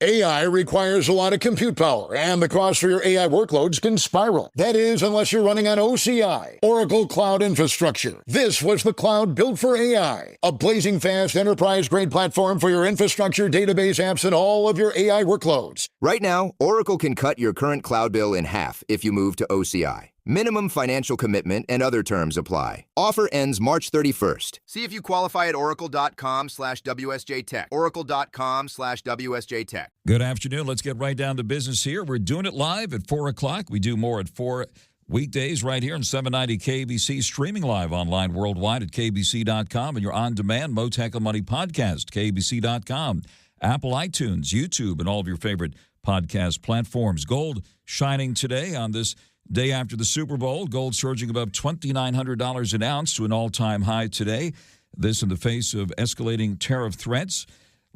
AI requires a lot of compute power, and the cost for your AI workloads can spiral. That is, unless you're running on OCI, Oracle Cloud Infrastructure. This was the cloud built for AI, a blazing fast, enterprise-grade platform for your infrastructure, database apps, and all of your AI workloads. Right now, Oracle can cut your current cloud bill in half if you move to OCI. Minimum financial commitment and other terms apply. Offer ends March 31st. See if you qualify at oracle.com/WSJTech. Oracle.com/WSJTech. Good afternoon. Let's get right down to business here. We're doing it live at 4 o'clock. We do more at 4 weekdays right here on 790 KBC, streaming live online worldwide at KBC.com and your on-demand Mottek On Money podcast, KBC.com, Apple, iTunes, YouTube, and all of your favorite podcast platforms. Gold shining today on this day after the Super Bowl. Gold surging above $2,900 an ounce to an all-time high today. This in the face of escalating tariff threats.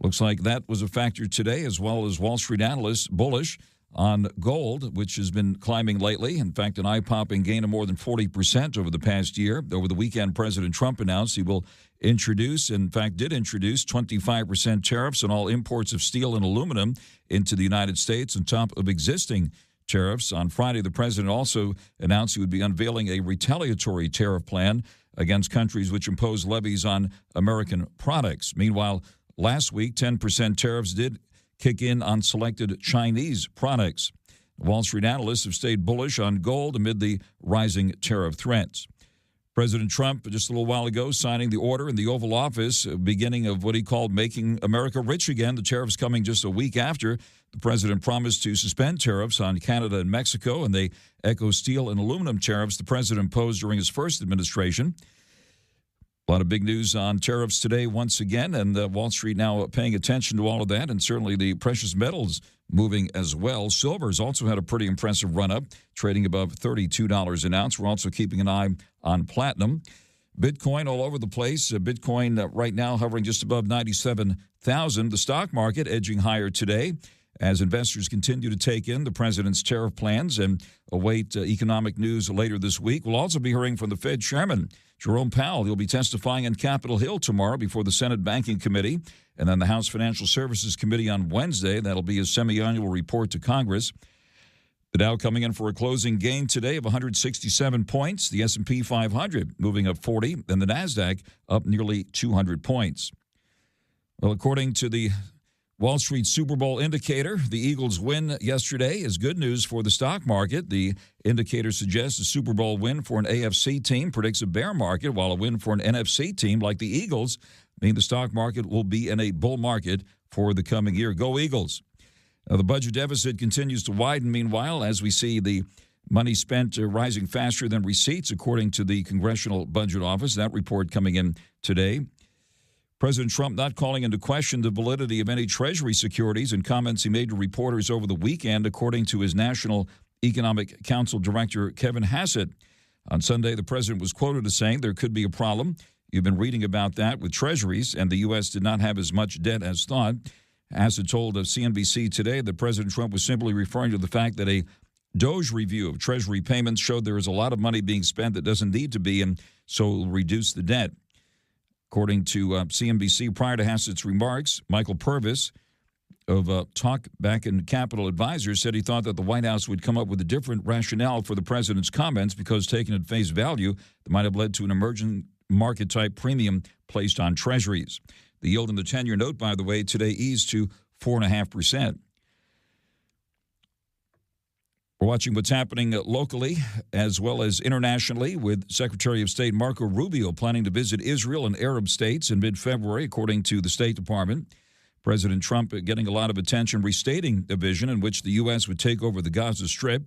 Looks like that was a factor today, as well as Wall Street analysts bullish on gold, which has been climbing lately. In fact, an eye-popping gain of more than 40% over the past year. Over the weekend, President Trump announced he will introduce, in fact, did introduce 25% tariffs on all imports of steel and aluminum into the United States on top of existing tariffs. On Friday, the president also announced he would be unveiling a retaliatory tariff plan against countries which impose levies on American products. Meanwhile, last week, 10% tariffs did kick in on selected Chinese products. Wall Street analysts have stayed bullish on gold amid the rising tariff threats. President Trump, just a little while ago, signing the order in the Oval Office, beginning of what he called making America rich again. The tariffs coming just a week after the president promised to suspend tariffs on Canada and Mexico, and they echo steel and aluminum tariffs the president imposed during his first administration. A lot of big news on tariffs today once again, and Wall Street now paying attention to all of that, and certainly the precious metals moving as well. Silver's also had a pretty impressive run-up, trading above $32 an ounce. We're also keeping an eye on platinum. Bitcoin all over the place. Bitcoin right now hovering just above 97,000. The stock market edging higher today as investors continue to take in the president's tariff plans and await economic news later this week. We'll also be hearing from the Fed chairman, Jerome Powell. He'll be testifying on Capitol Hill tomorrow before the Senate Banking Committee and then the House Financial Services Committee on Wednesday. That'll be his semi-annual report to Congress. The Dow coming in for a closing gain today of 167 points. The S&P 500 moving up 40, and the NASDAQ up nearly 200 points. Well, according to the Wall Street Super Bowl indicator, the Eagles' win yesterday is good news for the stock market. The indicator suggests a Super Bowl win for an AFC team predicts a bear market, while a win for an NFC team like the Eagles means the stock market will be in a bull market for the coming year. Go Eagles. Now, the budget deficit continues to widen, meanwhile, as we see the money spent rising faster than receipts, according to the Congressional Budget Office. That report coming in today. President Trump not calling into question the validity of any Treasury securities in comments he made to reporters over the weekend, according to his National Economic Council Director, Kevin Hassett. On Sunday, the president was quoted as saying there could be a problem. You've been reading about that with Treasuries, and the U.S. did not have as much debt as thought. Hassett told CNBC today that President Trump was simply referring to the fact that a DOGE review of Treasury payments showed there is a lot of money being spent that doesn't need to be, and so it will reduce the debt. According to CNBC, prior to Hassett's remarks, Michael Purvis of Talk Back in Capital Advisors said he thought that the White House would come up with a different rationale for the president's comments because taken at face value, that might have led to an emerging market-type premium placed on Treasuries. The yield in the 10-year note, by the way, today eased to 4.5%. We're watching what's happening locally as well as internationally with Secretary of State Marco Rubio planning to visit Israel and Arab states in mid-February, according to the State Department. President Trump getting a lot of attention, restating a vision in which the U.S. would take over the Gaza Strip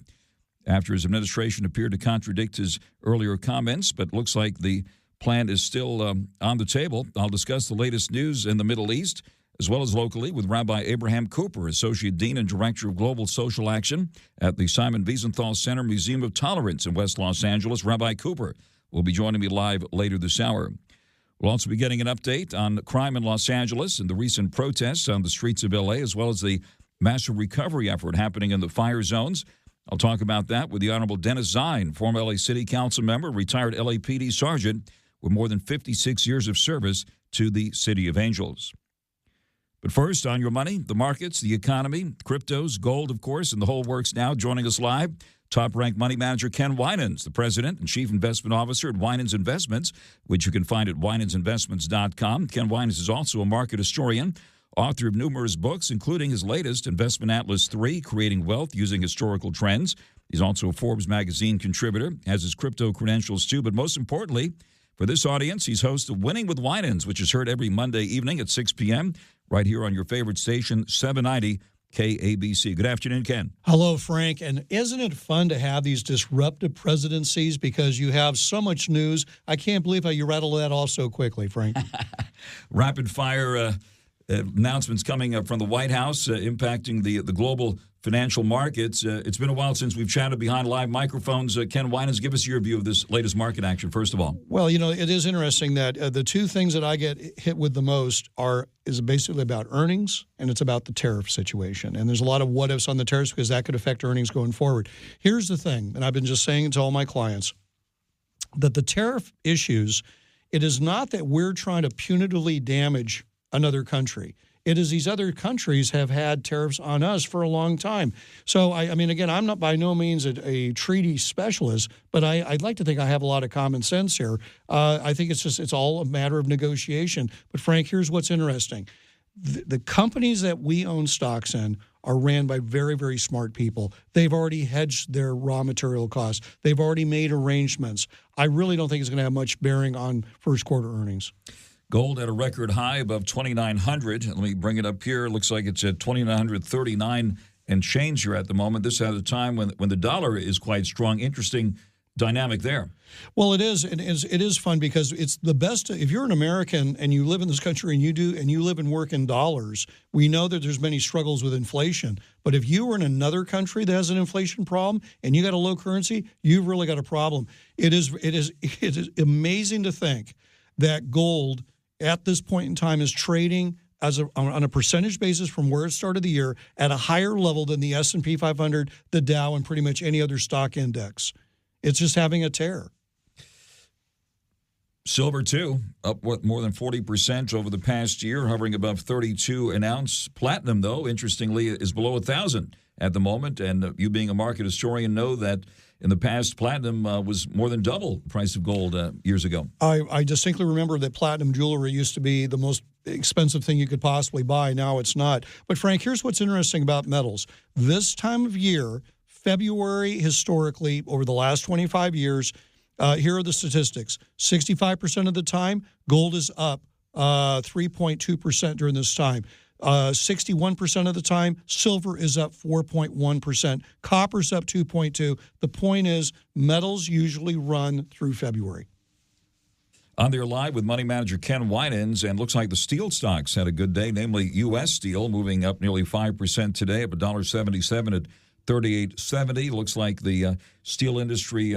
after his administration appeared to contradict his earlier comments, but looks like the plan is still on the table. I'll discuss the latest news in the Middle East as well as locally with Rabbi Abraham Cooper, Associate Dean and Director of Global Social Action at the Simon Wiesenthal Center Museum of Tolerance in West Los Angeles. Rabbi Cooper will be joining me live later this hour. We'll also be getting an update on crime in Los Angeles and the recent protests on the streets of L.A., as well as the massive recovery effort happening in the fire zones. I'll talk about that with the Honorable Dennis Zine, former L.A. City Council member, retired LAPD sergeant with more than 56 years of service to the City of Angels. But first, on your money, the markets, the economy, cryptos, gold, of course, and the whole works now. Joining us live, top-ranked money manager Ken WINANS, the president and chief investment officer at WINANS Investments, which you can find at winansinvestments.com. Ken WINANS is also a market historian, author of numerous books, including his latest, Investment Atlas 3, Creating Wealth Using Historical Trends. He's also a Forbes magazine contributor, has his crypto credentials too, but most importantly, for this audience, he's host of Winning with WINANS, which is heard every Monday evening at 6 p.m. right here on your favorite station, 790 KABC. Good afternoon, Ken. Hello, Frank. And isn't it fun to have these disruptive presidencies because you have so much news? I can't believe how you rattle that off so quickly, Frank. Rapid fire announcements coming up from the White House impacting the global financial markets. It's been a while since we've chatted behind live microphones. Ken WINANS, give us your view of this latest market action, first of all. Well, you know, it is interesting that the two things that I get hit with the most is basically about earnings and it's about the tariff situation. And there's a lot of what-ifs on the tariffs because that could affect earnings going forward. Here's the thing, and I've been just saying it to all my clients, that the tariff issues, it is not that we're trying to punitively damage another country. It is these other countries have had tariffs on us for a long time. So, I mean, again, I'm not by no means a treaty specialist, but I'd like to think I have a lot of common sense here. I think it's all a matter of negotiation. But, Frank, here's what's interesting. The companies that we own stocks in are ran by very, very smart people. They've already hedged their raw material costs. They've already made arrangements. I really don't think it's going to have much bearing on first quarter earnings. Gold at a record high above 2,900. Let me bring it up here. It looks like it's at 2,939 and change here at the moment. This at a time when the dollar is quite strong. Interesting dynamic there. Well, it is. It is fun because it's the best. If you're an American and you live in this country and you live and work in dollars, we know that there's many struggles with inflation. But if you were in another country that has an inflation problem and you got a low currency, you've really got a problem. It is amazing to think that gold at this point in time is trading on a percentage basis from where it started the year at a higher level than the S&P 500, the Dow, and pretty much any other stock index. It's just having a tear. Silver, too, up more than 40% over the past year, hovering above 32 an ounce. Platinum, though, interestingly, is below 1,000 at the moment. And you being a market historian know that in the past, platinum was more than double the price of gold years ago. I distinctly remember that platinum jewelry used to be the most expensive thing you could possibly buy. Now it's not. But, Frank, here's what's interesting about metals. This time of year, February, historically, over the last 25 years, here are the statistics. 65% of the time, gold is up 3.2% during this time. 61% of the time, silver is up 4.1%. Copper's up 2.2%. The point is, metals usually run through February. On there live with money manager Ken WINANS, and looks like the steel stocks had a good day, namely U.S. Steel, moving up nearly 5% today, up $1.77 at $38.70. Looks like the steel industry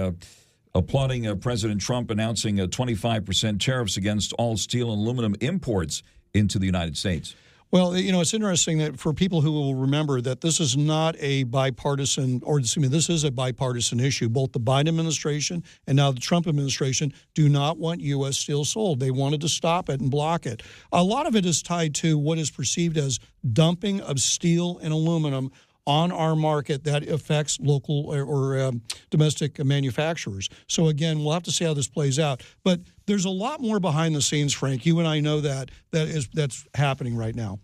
applauding President Trump announcing 25% tariffs against all steel and aluminum imports into the United States. Well, you know, it's interesting that for people who will remember that this is not a bipartisan, or excuse me, this is a bipartisan issue. Both the Biden administration and now the Trump administration do not want U.S. steel sold. They wanted to stop it and block it. A lot of it is tied to what is perceived as dumping of steel and aluminum on our market that affects local or domestic manufacturers. So, again, we'll have to see how this plays out. But there's a lot more behind the scenes, Frank. You and I know that's happening right now.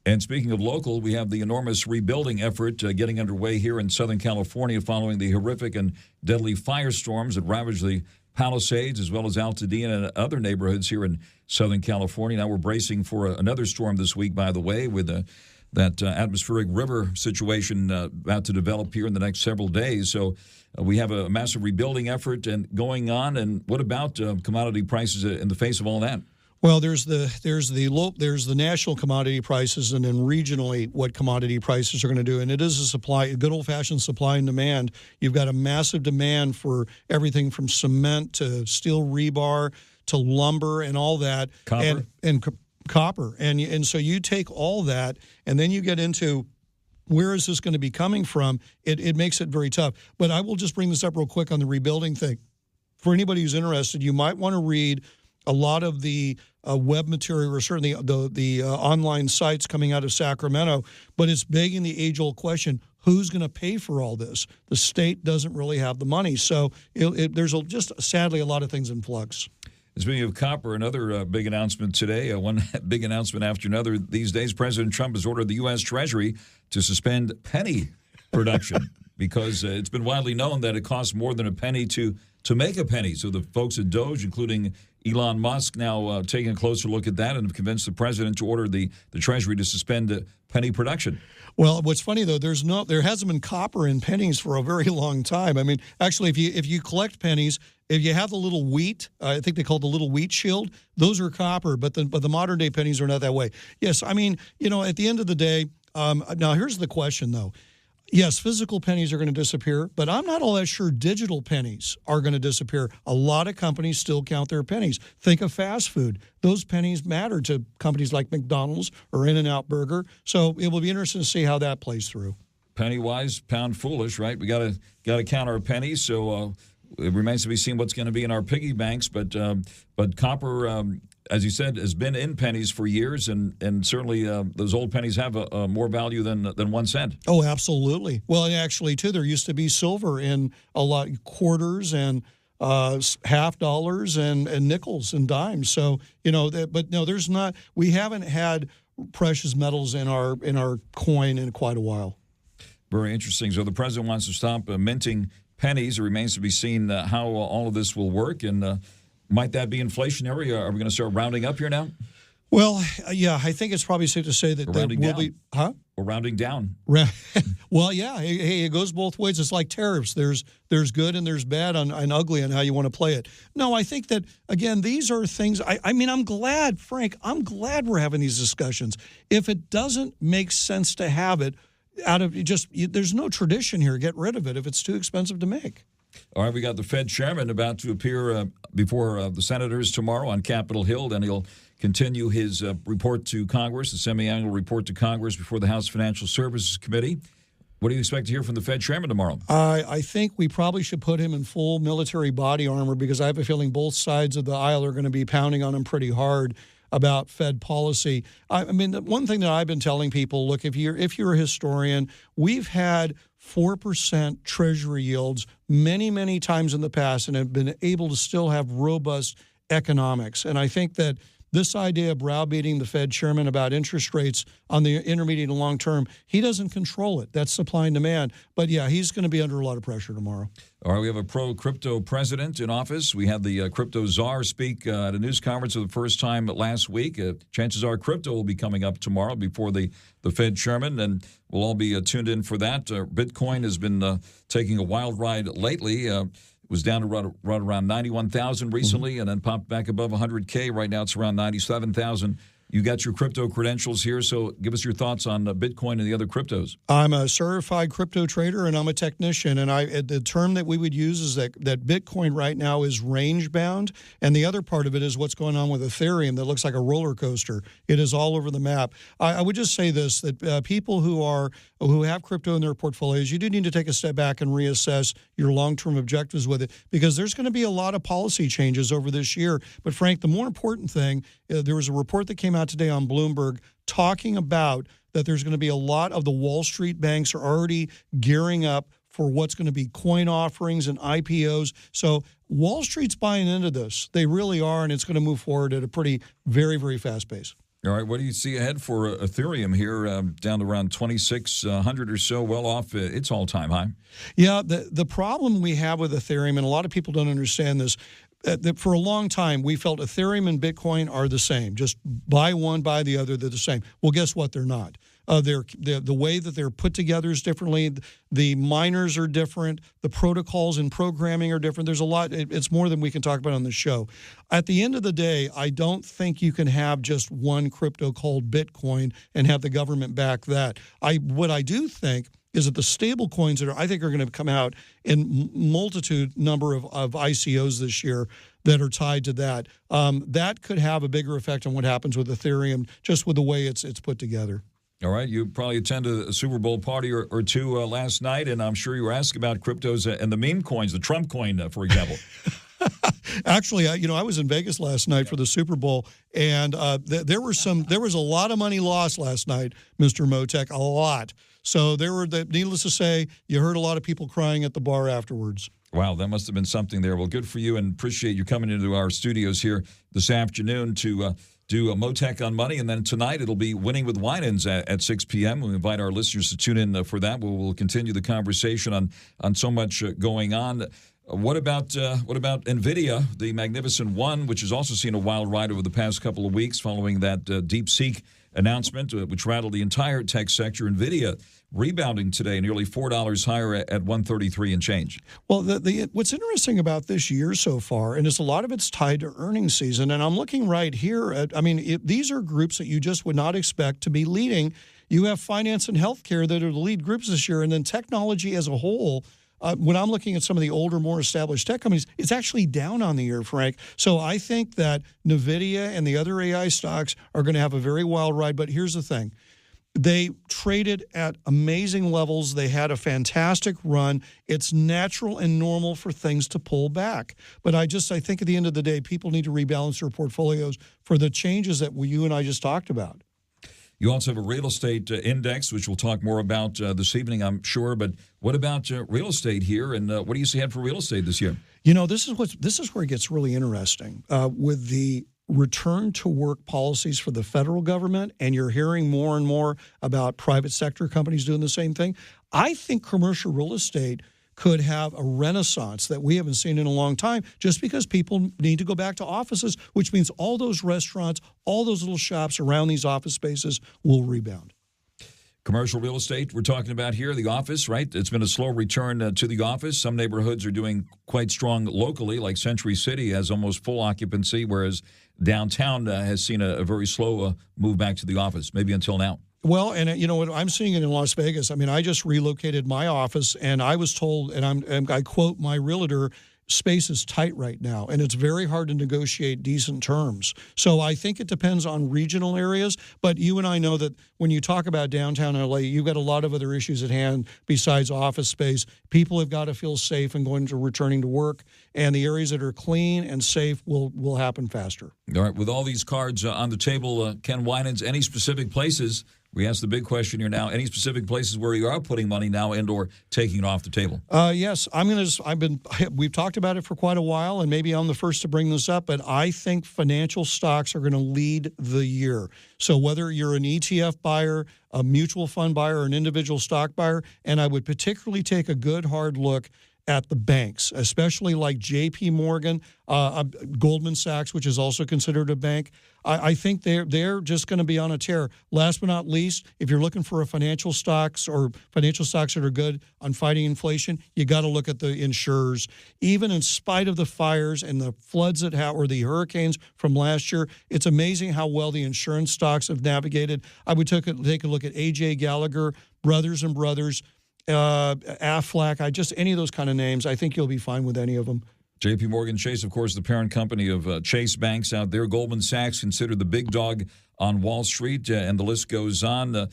And speaking of local, we have the enormous rebuilding effort getting underway here in Southern California following the horrific and deadly firestorms that ravaged the Palisades as well as Altadena and other neighborhoods here in Southern California. Now we're bracing for another storm this week, by the way, with that atmospheric river situation about to develop here in the next several days. So we have a massive rebuilding effort and going on. And what about commodity prices in the face of all that? Well, there's the national commodity prices, and then regionally what commodity prices are going to do. And it is a good old-fashioned supply and demand. You've got a massive demand for everything from cement to steel rebar to lumber and all that. Copper. And copper. And so you take all that, and then you get into where is this going to be coming from? It makes it very tough. But I will just bring this up real quick on the rebuilding thing. For anybody who's interested, you might want to read a lot of the web material, or certainly the online sites coming out of Sacramento. But it's begging the age-old question: who's going to pay for all this? The state doesn't really have the money, so there's just sadly a lot of things in flux. Speaking of copper, another big announcement today, one big announcement after another these days. President Trump has ordered the U.S. Treasury to suspend penny production because it's been widely known that it costs more than a penny to make a penny. So the folks at Doge, including Elon Musk, now taking a closer look at that and have convinced the president to order the Treasury to suspend penny production. Well, what's funny though, there hasn't been copper in pennies for a very long time. I mean, actually, if you collect pennies, if you have the little wheat, I think they call it the little wheat shield, those are copper, but the modern day pennies are not that way. Yes, I mean, at the end of the day, now here's the question though. Yes, physical pennies are going to disappear, but I'm not all that sure digital pennies are going to disappear. A lot of companies still count their pennies. Think of fast food. Those pennies matter to companies like McDonald's or In-N-Out Burger. So it will be interesting to see how that plays through. Penny wise, pound foolish, right? We got to count our pennies. So it remains to be seen what's going to be in our piggy banks. But copper, as you said, has been in pennies for years, and certainly those old pennies have a more value than 1 cent. Oh, absolutely. Well, and actually, too, there used to be silver in a lot, quarters and half dollars and nickels and dimes. So but no, there's not. We haven't had precious metals in our coin in quite a while. Very interesting. So the president wants to stop minting pennies. It remains to be seen how all of this will work, and might that be inflationary? Are we going to start rounding up here now? Well, yeah, I think it's probably safe to say that there will be. Huh? Or rounding down. Well, yeah. Hey, it goes both ways. It's like tariffs. There's good and there's bad and ugly on how you want to play it. No, I think that, again, these are things. I mean, I'm glad, Frank, we're having these discussions. If it doesn't make sense to have it, there's no tradition here. Get rid of it if it's too expensive to make. All right, we got the Fed chairman about to appear before the senators tomorrow on Capitol Hill. Then he'll continue his report to Congress, the semi-annual report to Congress before the House Financial Services Committee. What do you expect to hear from the Fed chairman tomorrow? I think we probably should put him in full military body armor because I have a feeling both sides of the aisle are going to be pounding on him pretty hard about Fed policy. I mean, the one thing that I've been telling people, look, if you're a historian, we've had 4% Treasury yields many, many times in the past and have been able to still have robust economics. And I think that this idea of browbeating the Fed chairman about interest rates on the intermediate and long term, he doesn't control it. That's supply and demand. But, yeah, he's going to be under a lot of pressure tomorrow. All right, we have a pro-crypto president in office. We had the crypto czar speak at a news conference for the first time last week. Chances are crypto will be coming up tomorrow before the Fed chairman, and we'll all be tuned in for that. Bitcoin has been taking a wild ride lately. It was down to right around 91,000 recently, and then popped back above 100K. Right now it's around 97,000. You got your crypto credentials here, so give us your thoughts on Bitcoin and the other cryptos. I'm a certified crypto trader, and I'm a technician. And the term that we would use is that Bitcoin right now is range-bound, and the other part of it is what's going on with Ethereum that looks like a roller coaster. It is all over the map. I would just say this, that people who have crypto in their portfolios, you do need to take a step back and reassess your long-term objectives with it, because there's going to be a lot of policy changes over this year. But, Frank, the more important thing, there was a report that came out today on Bloomberg talking about that there's going to be a lot of the Wall Street banks are already gearing up for what's going to be coin offerings and IPOs. So Wall Street's buying into this. They really are, and it's going to move forward at a pretty, very, very fast pace. All right, what do you see ahead for Ethereum here, down to around 2,600 or so, well off its all-time high? Yeah, the problem we have with Ethereum, and a lot of people don't understand this, that for a long time we felt Ethereum and Bitcoin are the same. Just buy one, buy the other, they're the same. Well, guess what? They're not. They're the way that they're put together is differently. The miners are different. The protocols and programming are different. There's a lot. It's more than we can talk about on the show. At the end of the day, I don't think you can have just one crypto called Bitcoin and have the government back that. What I do think is that the stable coins that I think are going to come out in multitude number of ICOs this year that are tied to that, that could have a bigger effect on what happens with Ethereum just with the way it's put together. All right, you probably attended a Super Bowl party or two last night, and I'm sure you were asked about cryptos and the meme coins, the Trump coin, for example. Actually, I was in Vegas last night for the Super Bowl, and there was a lot of money lost last night, Mr. Mottek, a lot. So needless to say, you heard a lot of people crying at the bar afterwards. Wow, that must have been something there. Well, good for you, and appreciate you coming into our studios here this afternoon to do a Mottek on Money. And then tonight it'll be Winning with WINANS at 6 p.m. We invite our listeners to tune in for that. We'll continue the conversation on so much going on. What about NVIDIA, the Magnificent One, which has also seen a wild ride over the past couple of weeks following that DeepSeek announcement, which rattled the entire tech sector. NVIDIA rebounding today, nearly $4 higher at 133 and change. Well, what's interesting about this year so far, and a lot of it's tied to earnings season, and I'm looking right here at, these are groups that you just would not expect to be leading. You have finance and healthcare that are the lead groups this year, and then technology as a whole. When I'm looking at some of the older, more established tech companies, it's actually down on the year, Frank. So I think that NVIDIA and the other AI stocks are going to have a very wild ride. But here's the thing. They traded at amazing levels. They had a fantastic run. It's natural and normal for things to pull back. But I think at the end of the day, people need to rebalance their portfolios for the changes that you and I just talked about. You also have a real estate index, which we'll talk more about this evening, I'm sure. But what about real estate here, and what do you see ahead for real estate this year? This is where it gets really interesting with the return to work policies for the federal government, and you're hearing more and more about private sector companies doing the same thing. I think commercial real estate could have a renaissance that we haven't seen in a long time, just because people need to go back to offices, which means all those restaurants, all those little shops around these office spaces will rebound. Commercial real estate we're talking about here, the office, right? It's been a slow return to the office. Some neighborhoods are doing quite strong locally, like Century City has almost full occupancy, whereas downtown has seen a very slow move back to the office, maybe until now. Well, and what I'm seeing it in Las Vegas. I just relocated my office, and I was told, and I quote my realtor, space is tight right now, and it's very hard to negotiate decent terms. So I think it depends on regional areas, but you and I know that when you talk about downtown LA, you've got a lot of other issues at hand besides office space. People have got to feel safe and returning to work, and the areas that are clean and safe will happen faster. All right, with all these cards on the table, Ken Winans, any specific places? We asked the big question here now. Any specific places where you are putting money now and/or taking it off the table? Yes, we've talked about it for quite a while, and maybe I'm the first to bring this up, but I think financial stocks are going to lead the year. So whether you're an ETF buyer, a mutual fund buyer, or an individual stock buyer, and I would particularly take a good hard look at the banks, especially like J.P. Morgan, Goldman Sachs, which is also considered a bank. I think they're just going to be on a tear. Last but not least, if you're looking for financial stocks that are good on fighting inflation, you got to look at the insurers. Even in spite of the fires and the floods or the hurricanes from last year, it's amazing how well the insurance stocks have navigated. I would take a look at A.J. Gallagher, Brothers and Brothers, Aflac, any of those kind of names. I think you'll be fine with any of them. J.P. Morgan Chase, of course, the parent company of Chase Banks out there. Goldman Sachs, considered the big dog on Wall Street, and the list goes on.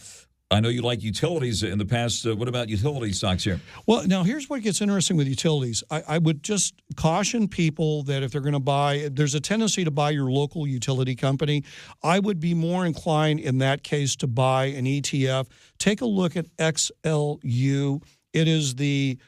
I know you like utilities in the past. What about utility stocks here? Well, now here's what gets interesting with utilities. I would just caution people that if they're going to buy, there's a tendency to buy your local utility company. I would be more inclined in that case to buy an ETF. Take a look at XLU. It is the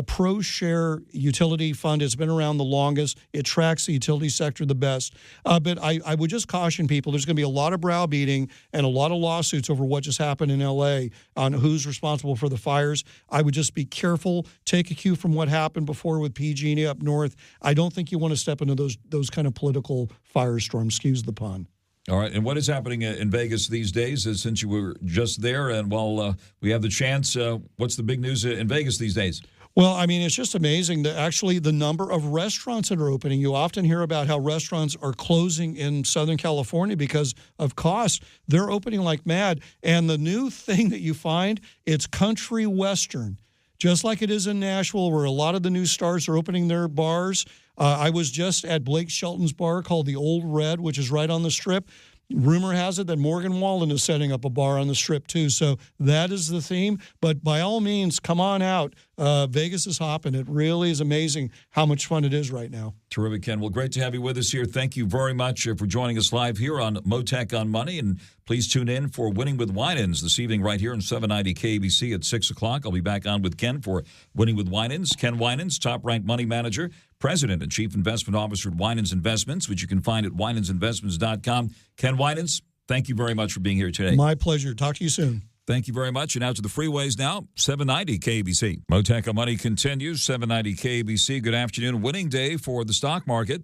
pro-share utility fund. It's been around the longest. It tracks the utility sector the best. But I would just caution people, there's going to be a lot of browbeating and a lot of lawsuits over what just happened in L.A. on who's responsible for the fires. I would just be careful. Take a cue from what happened before with PG&E up north. I don't think you want to step into those kind of political firestorms. Excuse the pun. All right, and what is happening in Vegas these days, since you were just there? And while we have the chance, what's the big news in Vegas these days? Well, it's just amazing that actually the number of restaurants that are opening. You often hear about how restaurants are closing in Southern California because of cost. They're opening like mad. And the new thing that you find, it's country western. Just like it is in Nashville, where a lot of the new stars are opening their bars. I was just at Blake Shelton's bar called the Old Red, which is right on the Strip. Rumor has it that Morgan Wallen is setting up a bar on the Strip, too. So that is the theme. But by all means, come on out. Vegas is hopping. It really is amazing how much fun it is right now. Terrific, Ken. Well, great to have you with us here. Thank you very much for joining us live here on Mottek on Money. And please tune in for Winning with WINANS this evening right here on 790 KBC at 6 o'clock. I'll be back on with Ken for Winning with WINANS. Ken Winans, top-ranked money manager, president and chief investment officer at Winans Investments, which you can find at winansinvestments.com. Ken Winans, thank you very much for being here today. My pleasure. Talk to you soon. Thank you very much. And out to the freeways now, 790 KBC. Mottek On Money continues, 790 KBC. Good afternoon. Winning day for the stock market.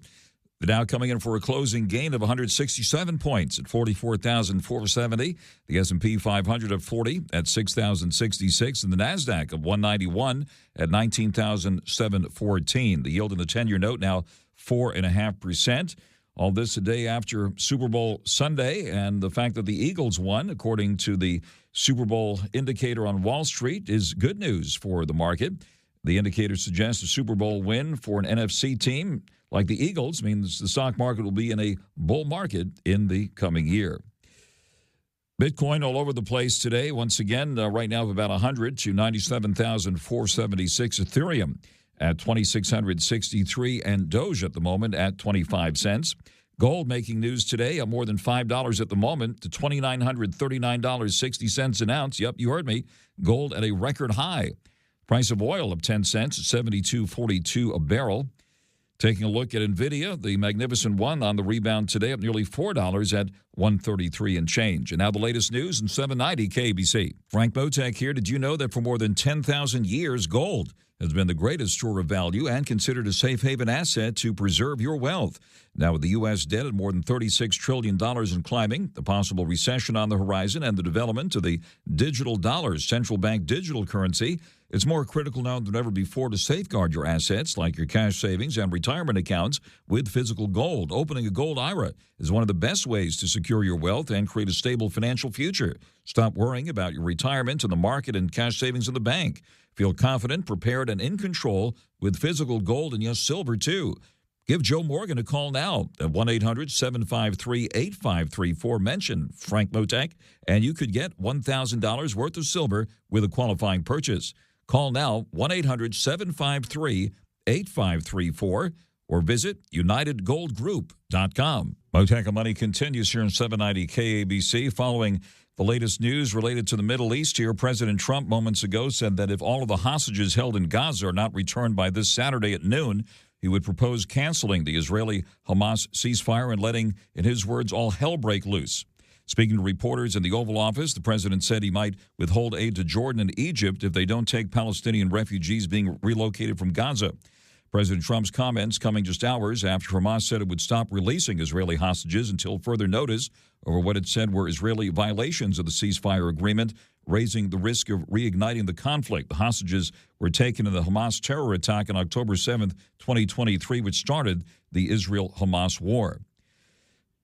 The Dow coming in for a closing gain of 167 points at 44,470. The S&P 500 of 40 at 6,066. And the NASDAQ of 191 at 19,714. The yield in the 10-year note now 4.5%. All this a day after Super Bowl Sunday, and the fact that the Eagles won, according to the Super Bowl indicator on Wall Street, is good news for the market. The indicator suggests a Super Bowl win for an NFC team like the Eagles means the stock market will be in a bull market in the coming year. Bitcoin all over the place today. Once again, right now about 100 to 97,476. Ethereum at 2,663, and Doge at the moment at 25 cents. Gold making news today, more than $5 at the moment to $2,939.60 an ounce. Yep, you heard me. Gold at a record high. Price of oil up 10 cents at $72.42 a barrel. Taking a look at NVIDIA, the Magnificent One on the rebound today up nearly $4 at $133 and change. And now the latest news in 790 KBC. Frank Mottek here. Did you know that for more than 10,000 years, gold has been the greatest store of value and considered a safe haven asset to preserve your wealth? Now with the U.S. debt at more than $36 trillion and climbing, the possible recession on the horizon, and the development of the digital dollars, central bank digital currency, it's more critical now than ever before to safeguard your assets like your cash savings and retirement accounts with physical gold. Opening a gold IRA is one of the best ways to secure your wealth and create a stable financial future. Stop worrying about your retirement in the market and cash savings in the bank. Feel confident, prepared, and in control with physical gold and, yes, silver, too. Give Joe Morgan a call now at 1-800-753-8534. Mention Frank Mottek, and you could get $1,000 worth of silver with a qualifying purchase. Call now, 1-800-753-8534, or visit UnitedGoldGroup.com. Mottek On Money continues here in 790 KABC. Following the latest news related to the Middle East here, President Trump moments ago said that if all of the hostages held in Gaza are not returned by this Saturday at noon, he would propose canceling the Israeli-Hamas ceasefire and letting, in his words, all hell break loose. Speaking to reporters in the Oval Office, the president said he might withhold aid to Jordan and Egypt if they don't take Palestinian refugees being relocated from Gaza. President Trump's comments coming just hours after Hamas said it would stop releasing Israeli hostages until further notice over what it said were Israeli violations of the ceasefire agreement, raising the risk of reigniting the conflict. The hostages were taken in the Hamas terror attack on October 7th, 2023, which started the Israel-Hamas war.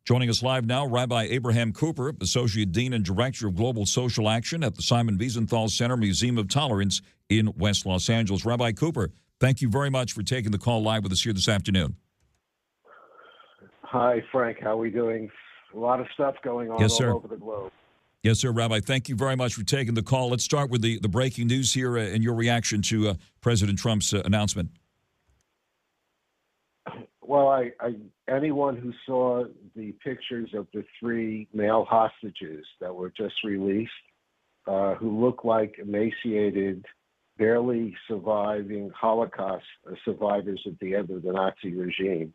Joining us live now, Rabbi Abraham Cooper, Associate Dean and Director of Global Social Action at the Simon Wiesenthal Center Museum of Tolerance in West Los Angeles. Rabbi Cooper, thank you very much for taking the call live with us here this afternoon. Hi, Frank. How are we doing? A lot of stuff going on all over the globe. Yes, sir, Rabbi. Thank you very much for taking the call. Let's start with the breaking news here and your reaction to President Trump's announcement. Well, anyone who saw the pictures of the 3 male hostages that were just released, who look like emaciated, barely surviving Holocaust survivors at the end of the Nazi regime,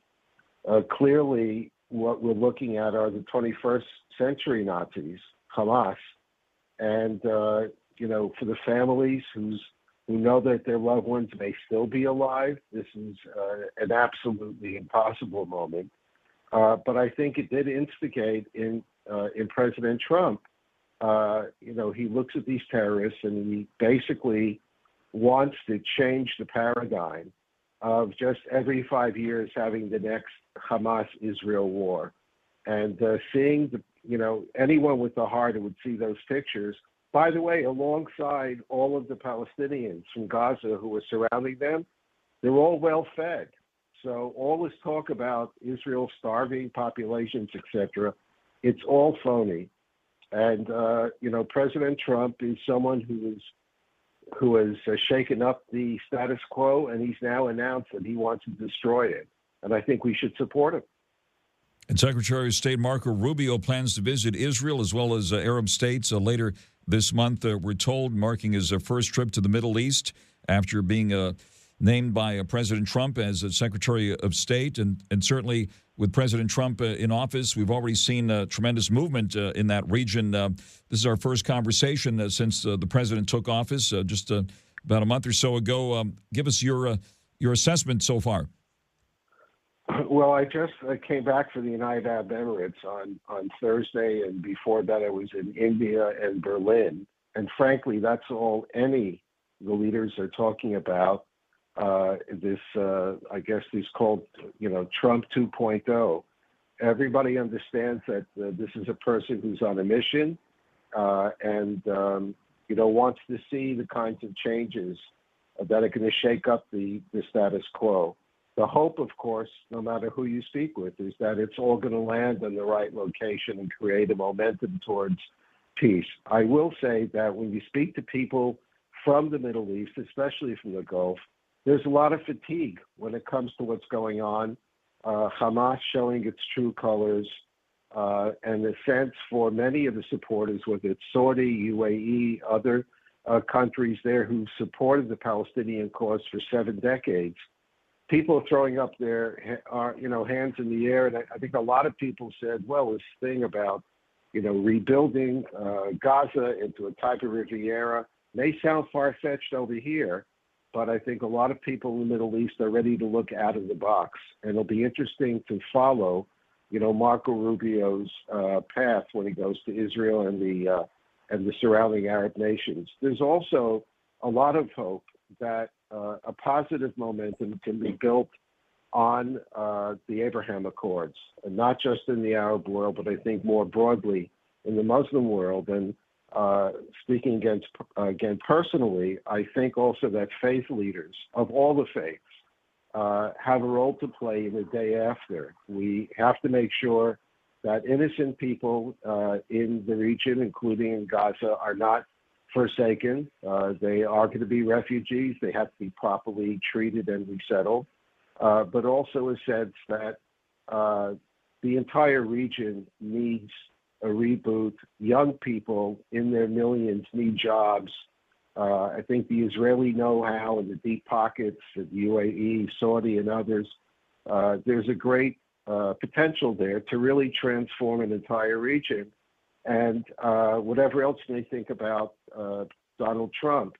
clearly what we're looking at are the 21st century Nazis, Hamas, and for the families who know that their loved ones may still be alive, this is an absolutely impossible moment. But I think it did instigate in President Trump. He looks at these terrorists and he basically wants to change the paradigm of just every 5 years having the next Hamas-Israel war. And seeing anyone with the heart who would see those pictures, by the way, alongside all of the Palestinians from Gaza who are surrounding them, they're all well fed. So all this talk about Israel starving populations, etc., It's all phony. And, President Trump is someone who has shaken up the status quo, and he's now announced that he wants to destroy it. And I think we should support him. And Secretary of State Marco Rubio plans to visit Israel as well as Arab states later this month, we're told, marking his first trip to the Middle East after being named by President Trump as a Secretary of State. And certainly with President Trump in office, we've already seen tremendous movement in that region. This is our first conversation since the president took office just about a month or so ago. Give us your assessment so far. Well, I just came back from the United Arab Emirates on Thursday, and before that I was in India and Berlin. And frankly, that's all the leaders are talking about. I guess this called, Trump 2.0. Everybody understands that this is a person who's on a mission and wants to see the kinds of changes that are going to shake up the status quo. The hope, of course, no matter who you speak with, is that it's all going to land in the right location and create a momentum towards peace. I will say that when you speak to people from the Middle East, especially from the Gulf, there's a lot of fatigue when it comes to what's going on. Hamas showing its true colors, and the sense for many of the supporters, whether it's Saudi, UAE, other countries there who supported the Palestinian cause for 7 decades, people are throwing up their hands in the air. And I think a lot of people said, well, this thing about rebuilding Gaza into a type of Riviera may sound far-fetched over here, but I think a lot of people in the Middle East are ready to look out of the box. And it'll be interesting to follow, Marco Rubio's path when he goes to Israel and the surrounding Arab nations. There's also a lot of hope that a positive momentum can be built on the Abraham Accords, and not just in the Arab world, but I think more broadly in the Muslim world. And speaking again personally, I think also that faith leaders of all the faiths have a role to play in the day after. We have to make sure that innocent people in the region, including in Gaza, are not forsaken. They are going to be refugees. They have to be properly treated and resettled, but also a sense that the entire region needs a reboot. Young people in their millions need jobs. I think the Israeli know-how and the deep pockets of UAE, Saudi, and others, there's a great potential there to really transform an entire region. And whatever else you may think about Donald Trump,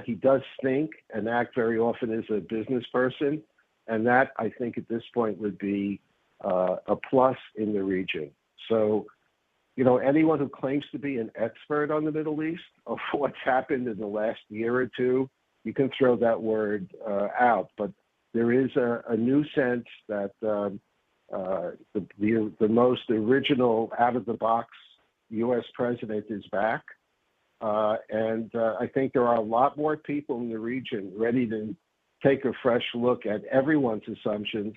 he does think and act very often as a business person. And that, I think, at this point would be a plus in the region. So, anyone who claims to be an expert on the Middle East of what's happened in the last year or two, you can throw that word out. But there is a new sense that the most original, out-of-the-box U.S. president is back. And I think there are a lot more people in the region ready to take a fresh look at everyone's assumptions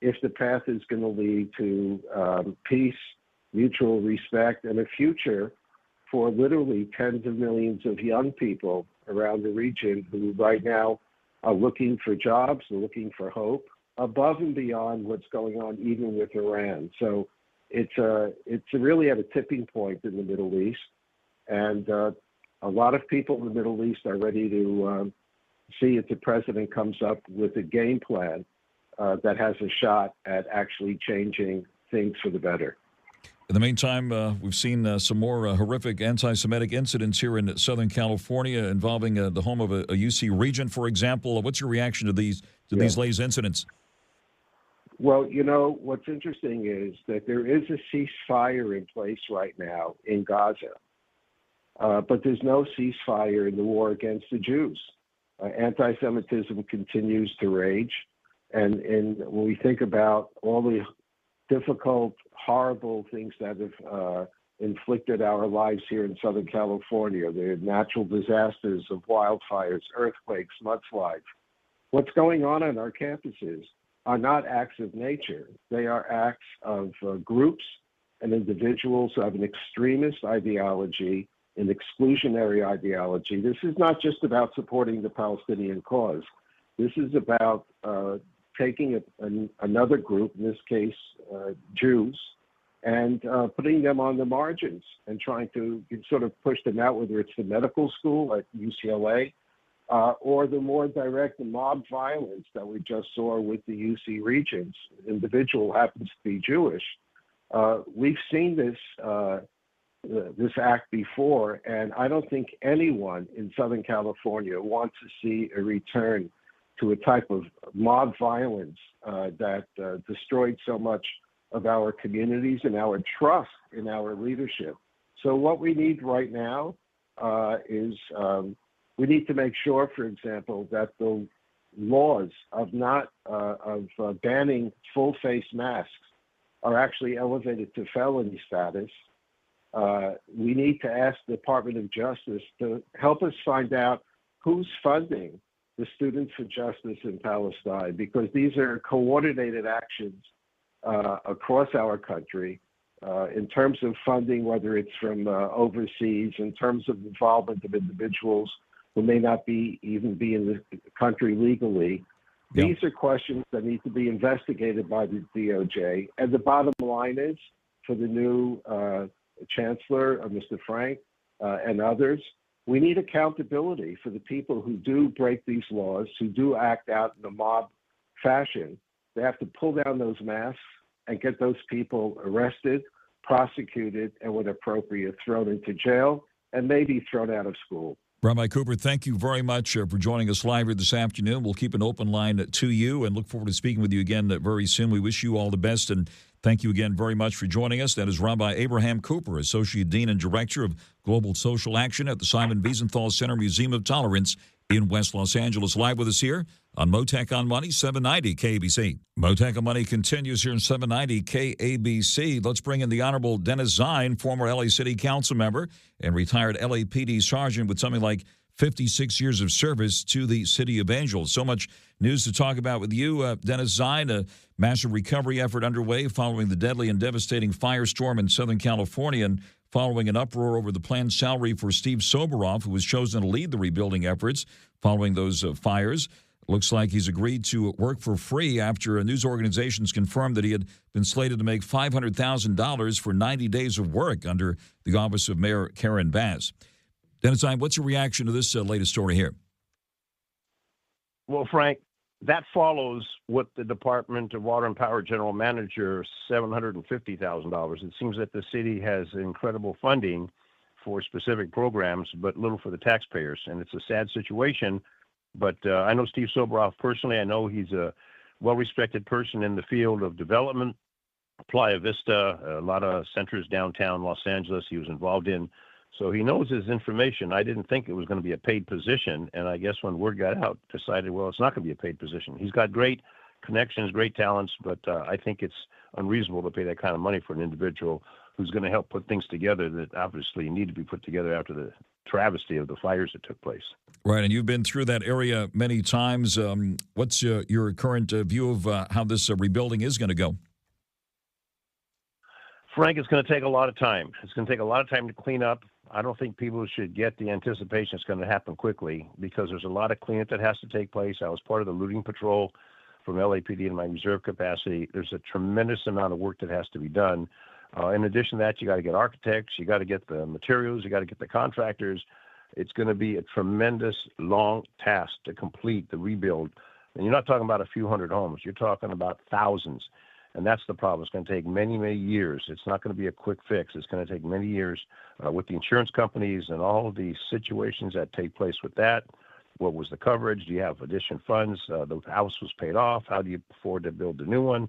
if the path is going to lead to peace, mutual respect, and a future for literally tens of millions of young people around the region who right now are looking for jobs, they're looking for hope, above and beyond what's going on even with Iran. So it's really at a tipping point in the Middle East, and a lot of people in the Middle East are ready to see if the president comes up with a game plan that has a shot at actually changing things for the better. In the meantime, we've seen some more horrific anti-Semitic incidents here in Southern California involving the home of a UC regent, for example. What's your reaction to these latest incidents? Well, what's interesting is that there is a ceasefire in place right now in Gaza, but there's no ceasefire in the war against the Jews. Anti-Semitism continues to rage, and when we think about all the difficult, horrible things that have inflicted our lives here in Southern California, the natural disasters of wildfires, earthquakes, mudslides. What's going on our campuses are not acts of nature. They are acts of groups and individuals who have an extremist ideology, an exclusionary ideology. This is not just about supporting the Palestinian cause. This is about taking another group, in this case Jews, and putting them on the margins and trying to sort of push them out, whether it's the medical school at UCLA or the more direct mob violence that we just saw with the UC Regents. An individual happens to be Jewish. We've seen this act before, and I don't think anyone in Southern California wants to see a return to a type of mob violence that destroyed so much of our communities and our trust in our leadership. So what we need right now is we need to make sure, for example, that the laws of banning full face masks are actually elevated to felony status. We need to ask the Department of Justice to help us find out who's funding the Students for Justice in Palestine, because these are coordinated actions across our country in terms of funding, whether it's from overseas, in terms of involvement of individuals who may not even be in the country legally. Yeah. These are questions that need to be investigated by the DOJ. And the bottom line is, for the new Chancellor, Mr. Frank, and others, we need accountability for the people who do break these laws, who do act out in a mob fashion. They have to pull down those masks and get those people arrested, prosecuted, and when appropriate, thrown into jail and maybe thrown out of school. Rabbi Cooper, thank you very much for joining us live here this afternoon. We'll keep an open line to you and look forward to speaking with you again very soon. We wish you all the best, and thank you again very much for joining us. That is Rabbi Abraham Cooper, Associate Dean and Director of Global Social Action at the Simon Wiesenthal Center Museum of Tolerance in West Los Angeles. Live with us here on Mottek On Money, 790 KABC. Mottek On Money continues here in 790 KABC. Let's bring in the Honorable Dennis ZINE, former LA City Council member and retired LAPD sergeant with something like 56 years of service to the City of Angels. So much news to talk about with you, Dennis ZINE. A massive recovery effort underway following the deadly and devastating firestorm in Southern California, and following an uproar over the planned salary for Steve Soboroff, who was chosen to lead the rebuilding efforts following those fires. Looks like he's agreed to work for free after news organizations confirmed that he had been slated to make $500,000 for 90 days of work under the office of Mayor Karen Bass. Dennis ZINE, what's your reaction to this latest story here? Well, Frank, that follows what the Department of Water and Power General Manager, $750,000. It seems that the city has incredible funding for specific programs, but little for the taxpayers, and it's a sad situation. But I know Steve Soboroff personally. I know he's a well-respected person in the field of development, Playa Vista, a lot of centers downtown Los Angeles he was involved in. So he knows his information. I didn't think it was going to be a paid position, and I guess when word got out, decided, well, it's not going to be a paid position. He's got great connections, great talents, but I think it's unreasonable to pay that kind of money for an individual who's going to help put things together that obviously need to be put together after the travesty of the fires that took place. Right, and you've been through that area many times. What's your current view of how this rebuilding is going to go? Frank, it's going to take a lot of time. It's going to take a lot of time to clean up. I don't think people should get the anticipation it's going to happen quickly, because there's a lot of cleanup that has to take place. I was part of the looting patrol from LAPD in my reserve capacity. There's a tremendous amount of work that has to be done. In addition to that, you got to get architects, you got to get the materials, you got to get the contractors. It's going to be a tremendous, long task to complete the rebuild. And you're not talking about a few hundred homes. You're talking about thousands. And that's the problem. It's going to take many, many years. It's not going to be a quick fix. It's going to take many years with the insurance companies and all of the situations that take place with that. What was the coverage? Do you have additional funds? The house was paid off. How do you afford to build a new one?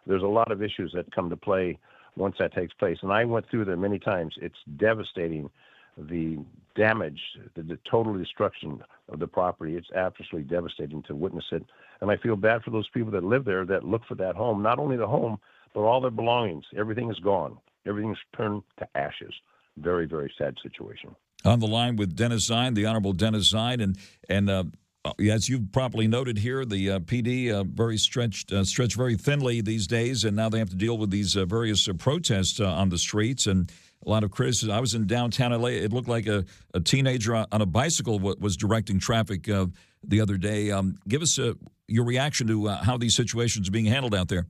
There's a lot of issues that come to play once that takes place. And I went through them many times. It's devastating, the damage, the total destruction of the property. It's absolutely devastating to witness it. And I feel bad for those people that live there, that look for that home, not only the home, but all their belongings. Everything is gone. Everything's turned to ashes. Very, very sad situation. On the line with Dennis ZINE, the Honorable Dennis ZINE, and As you've properly noted here, the PD very stretched very thinly these days, and now they have to deal with these various protests on the streets and a lot of criticism. I was in downtown LA. It looked like a teenager on a bicycle was directing traffic the other day. Give us your reaction to how these situations are being handled out there.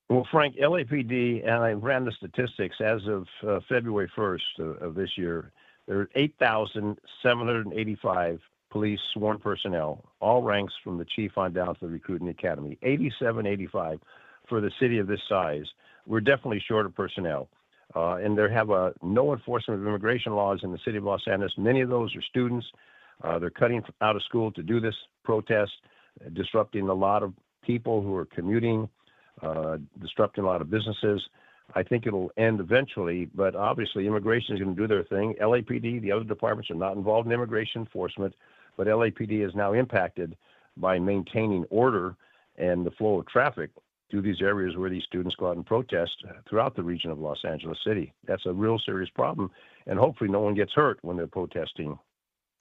Well, Frank, LAPD, and I ran the statistics as of February 1st of this year, there are 8,785 police sworn personnel, all ranks from the chief on down to the recruiting academy. 8785 for the city of this size. We're definitely short of personnel. And there have no enforcement of immigration laws in the city of Los Angeles. Many of those are students. They're cutting out of school to do this protest, disrupting a lot of people who are commuting, disrupting a lot of businesses. I think it'll end eventually, but obviously immigration is going to do their thing. LAPD, the other departments are not involved in immigration enforcement, but LAPD is now impacted by maintaining order and the flow of traffic through these areas where these students go out and protest throughout the region of Los Angeles City. That's a real serious problem, and hopefully no one gets hurt when they're protesting,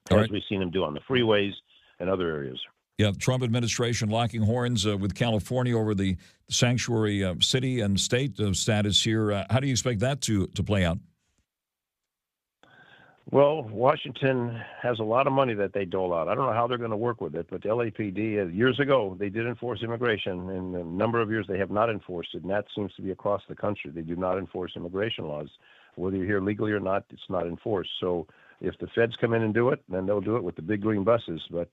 as we've seen them do on the freeways and other areas. Yeah, the Trump administration locking horns with California over the sanctuary city and state status here. How do you expect that to play out? Well, Washington has a lot of money that they dole out. I don't know how they're going to work with it, but the LAPD, years ago, they did enforce immigration. In a number of years, they have not enforced it, and that seems to be across the country. They do not enforce immigration laws. Whether you're here legally or not, it's not enforced. So if the feds come in and do it, then they'll do it with the big green buses. But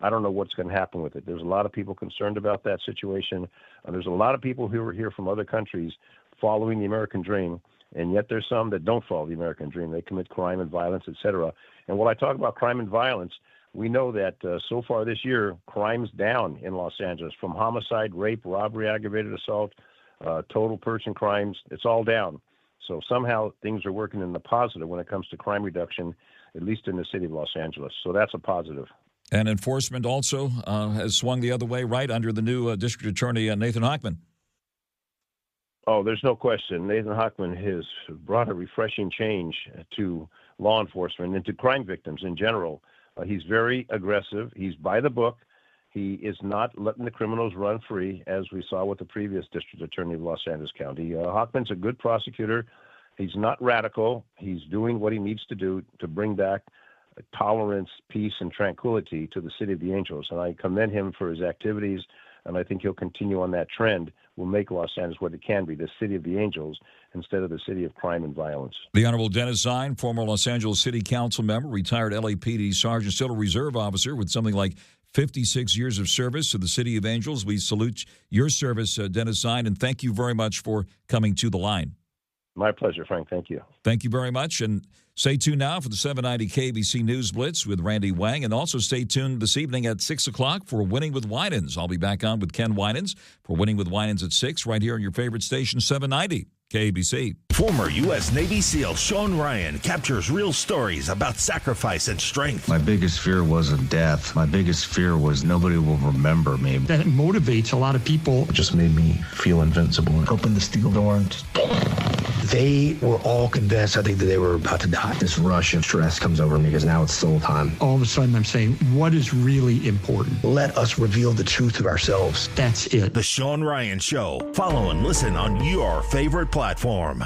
I don't know what's going to happen with it. There's a lot of people concerned about that situation. There's a lot of people who are here from other countries following the American dream. And yet there's some that don't follow the American dream. They commit crime and violence, et cetera. And when I talk about crime and violence, we know that so far this year, crime's down in Los Angeles, from homicide, rape, robbery, aggravated assault, total person crimes. It's all down. So somehow things are working in the positive when it comes to crime reduction, at least in the city of Los Angeles. So that's a positive. And enforcement also has swung the other way, right, under the new district attorney, Nathan Hochman. Oh, there's no question. Nathan Hochman has brought a refreshing change to law enforcement and to crime victims in general. He's very aggressive. He's by the book. He is not letting the criminals run free, as we saw with the previous district attorney of Los Angeles County. Hochman's a good prosecutor. He's not radical. He's doing what he needs to do to bring back tolerance, peace, and tranquility to the City of the Angels. And I commend him for his activities, and I think he'll continue on that trend. Will make Los Angeles what it can be, the City of the Angels, instead of the city of crime and violence. The Honorable Dennis Zine, former Los Angeles City Council member, retired LAPD Sergeant, still a reserve officer with something like 56 years of service to the City of Angels. We salute your service, Dennis Zine, and thank you very much for coming to the line. My pleasure, Frank. Thank you. Thank you very much. And stay tuned now for the 790 KBC News Blitz with Randy Wang. And also stay tuned this evening at 6 o'clock for Winning with WINANS. I'll be back on with Ken Winans for Winning with WINANS at 6 right here on your favorite station, 790 KBC. Former U.S. Navy SEAL Sean Ryan captures real stories about sacrifice and strength. My biggest fear wasn't death. My biggest fear was nobody will remember me. That motivates a lot of people. It just made me feel invincible. Open the steel door and just... They were all convinced, I think, that they were about to die. This rush of stress comes over me because now it's soul time. All of a sudden, I'm saying, what is really important? Let us reveal the truth of ourselves. That's it. The Sean Ryan Show. Follow and listen on your favorite platform.